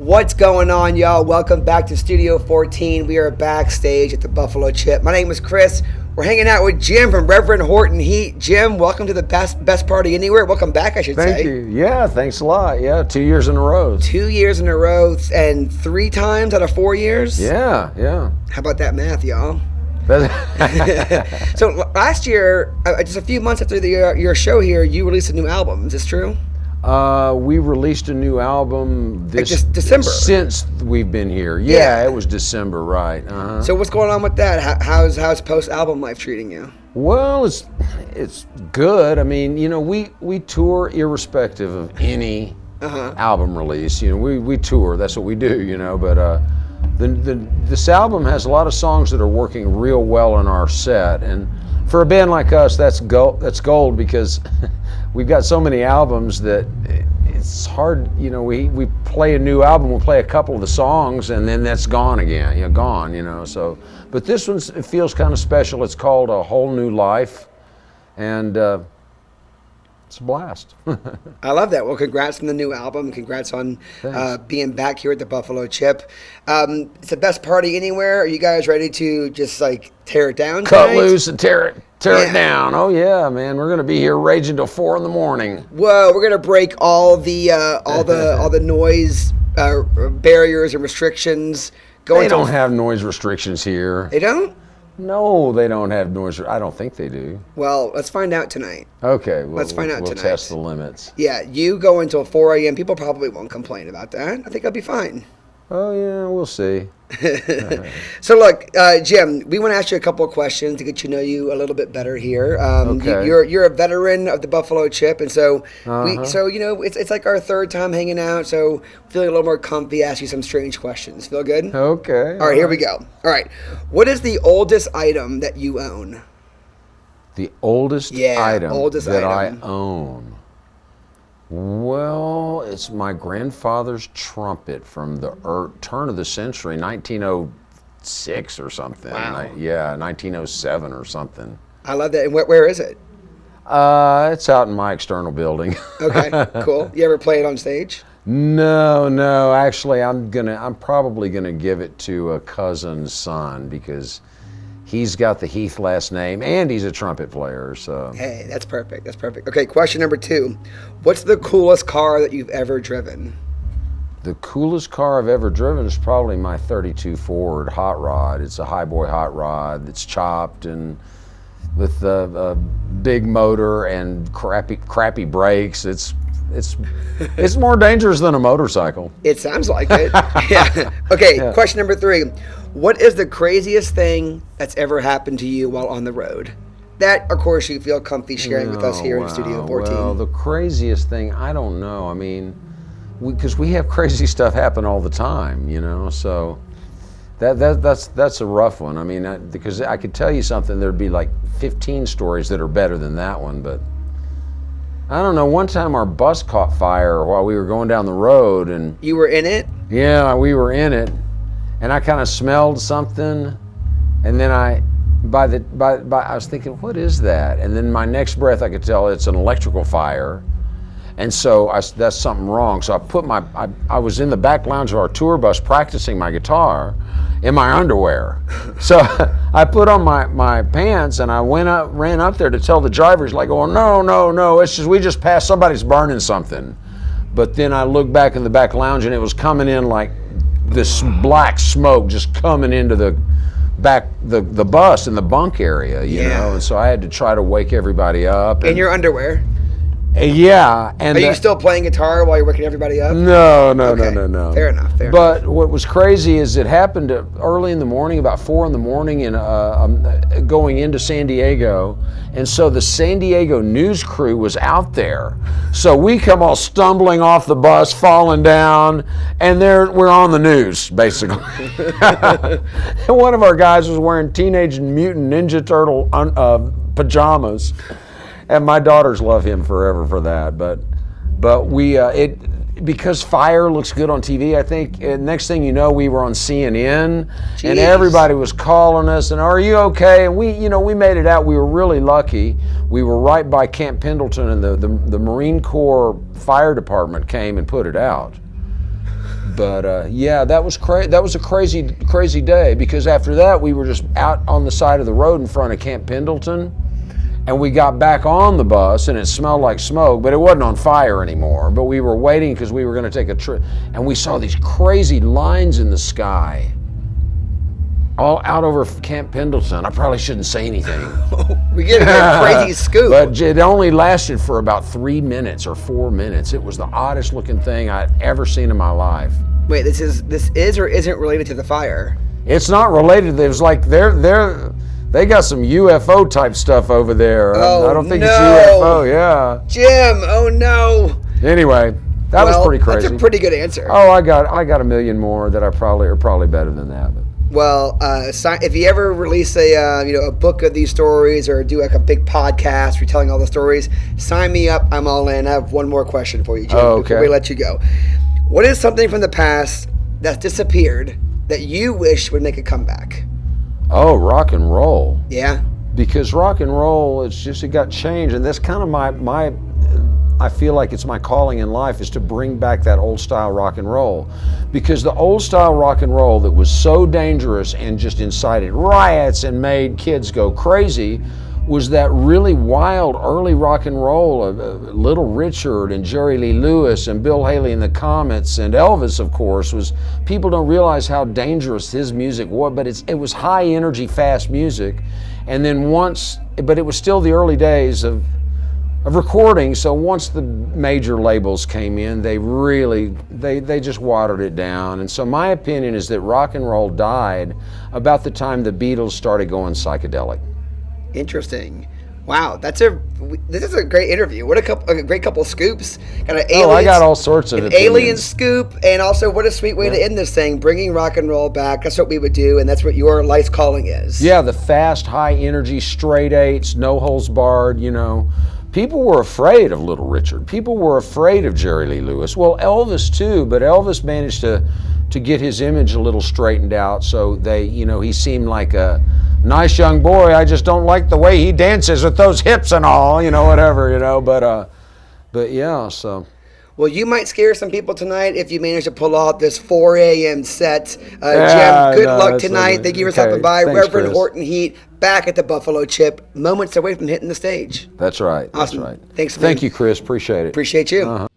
What's going on, y'all? Welcome back to Studio 14. We are backstage at the Buffalo Chip. My name is Chris. We're hanging out with Jim from Reverend Horton. Jim, welcome to the best party anywhere. Welcome back, I should say. Thank you. Yeah, thanks a lot. Yeah, 2 years in a row. 2 years in a row and 3 times out of 4 years? Yeah. How about that math, y'all? So last year, just a few months after your show here, you released a new album. Is this true? We released a new album just December. Since we've been here. Yeah, it was December, right. So what's going on with that? How's post-album life treating you? Well, it's good. I mean, we tour irrespective of any album release. We tour. That's what we do, but this album has a lot of songs that are working real well in our set, and for a band like us, that's gold because we've got so many albums that it's hard. We play a new album, we'll play a couple of the songs, and then that's gone again. Gone. So, but this one, it feels kind of special. It's called A Whole New Life, and it's a blast. I love that. Well, congrats on the new album. Congrats on being back here at the Buffalo Chip. It's the best party anywhere. Are you guys ready to just tear it down tonight? Cut loose and tear it down. Oh yeah, man. We're gonna be here raging till 4 a.m. Whoa, we're gonna break all the noise barriers and restrictions. They don't have noise restrictions here. They don't? No, they don't have noise. I don't think they do. Well, let's find out tonight. Okay, let's find out tonight. We'll test the limits. Yeah, you go until 4 a.m. People probably won't complain about that. I think I'll be fine. Oh yeah, we'll see. So look, Jim, we want to ask you a couple of questions to get to know you a little bit better here. Okay. You're a veteran of the Buffalo Chip, and so it's like our third time hanging out. So feeling a little more comfy, ask you some strange questions. Feel good? Okay. All right, here we go. All right, what is the oldest item that you own? The oldest item that item I own. Well, it's my grandfather's trumpet from the turn of the century, 1906 or something. Wow. 1907 or something. I love that. And where is it? It's out in my external building. Okay, cool. You ever play it on stage? No. Actually, I'm probably gonna give it to a cousin's son because he's got the Heath last name, and he's a trumpet player, so. Hey, that's perfect. Okay, question number 2. What's the coolest car that you've ever driven? The coolest car I've ever driven is probably my 32 Ford hot rod. It's a highboy hot rod that's chopped and with a big motor and crappy brakes. It's more dangerous than a motorcycle. It sounds like it. Yeah. Okay, Question number 3. What is the craziest thing that's ever happened to you while on the road? That, of course, you feel comfy sharing with us here in Studio 14. Well, the craziest thing, I don't know. I mean, because we have crazy stuff happen all the time, so that's a rough one. I mean, because I could tell you something, there'd be like 15 stories that are better than that one, but I don't know. One time our bus caught fire while we were going down the road, and you were in it? Yeah, we were in it, and I kind of smelled something, and then I was thinking, what is that? And then my next breath, I could tell it's an electrical fire, and so that's something wrong. So I was in the back lounge of our tour bus practicing my guitar in my underwear. So I put on my pants and I ran up there to tell the drivers, oh, no, it's just, we just passed, somebody's burning something. But then I looked back in the back lounge and it was coming in like this black smoke just coming into the bus in the bunk area, you know, and so I had to try to wake everybody up. In your underwear? Yeah. And are you still playing guitar while you're waking everybody up? No. Fair enough. But what was crazy is it happened early in the morning, about 4 a.m, and going into San Diego, and so the San Diego news crew was out there. So we come all stumbling off the bus, falling down, and we're on the news basically. And one of our guys was wearing Teenage Mutant Ninja Turtle pajamas. And my daughters love him forever for that, but we because fire looks good on TV. I think next thing you know, we were on CNN. Jeez. And everybody was calling us and are you okay? And we made it out. We were really lucky. We were right by Camp Pendleton, and the Marine Corps Fire Department came and put it out. But yeah, that was a crazy day, because after that we were just out on the side of the road in front of Camp Pendleton, and we got back on the bus and it smelled like smoke, but it wasn't on fire anymore. But we were waiting because we were going to take a trip, and we saw these crazy lines in the sky all out over Camp Pendleton. I probably shouldn't say anything. We get a crazy scoop. But it only lasted for about 3 minutes or 4 minutes. It was the oddest looking thing I'd ever seen in my life. Wait, this is or isn't related to the fire? It's not related. It was like they got some UFO type stuff over there. Oh, I don't think no. it's UFO. Yeah. Jim, oh no. Anyway, that was pretty crazy. That's a pretty good answer. Oh, I got a million more that are probably better than that. Well, if you ever release a book of these stories, or do like a big podcast retelling all the stories, sign me up. I'm all in. I have one more question for you, Jim, before we let you go. What is something from the past that's disappeared that you wish would make a comeback? Oh, rock and roll. Yeah. Because rock and roll, it got changed, and that's kind of my I feel like it's my calling in life, is to bring back that old style rock and roll. Because the old style rock and roll that was so dangerous and just incited riots and made kids go crazy was that really wild early rock and roll of Little Richard and Jerry Lee Lewis and Bill Haley and the Comets and Elvis, of course. People don't realize how dangerous his music was, but it was high energy, fast music. And then but it was still the early days of recording, so once the major labels came in, they just watered it down. And so my opinion is that rock and roll died about the time the Beatles started going psychedelic. Interesting. Wow, this is a great interview. What a great couple scoops. Got an I got all sorts of opinions. Alien scoop, and also what a sweet way to end this thing, bringing rock and roll back. That's what we would do, and that's what your life's calling is. Yeah, the fast, high energy, straight eights, no holds barred, People were afraid of Little Richard. People were afraid of Jerry Lee Lewis. Well, Elvis too, but Elvis managed to get his image a little straightened out, so he seemed like a nice young boy. I just don't like the way he dances with those hips and all, whatever, but yeah, so. Well, you might scare some people tonight if you manage to pull off this 4 a.m. set. Jim, good luck tonight. Thank you for stopping by. Thanks, Reverend Chris. Horton Heat, back at the Buffalo Chip, moments away from hitting the stage. That's right. Awesome. That's right. Thanks. Thank you, Chris. Appreciate it. Appreciate you.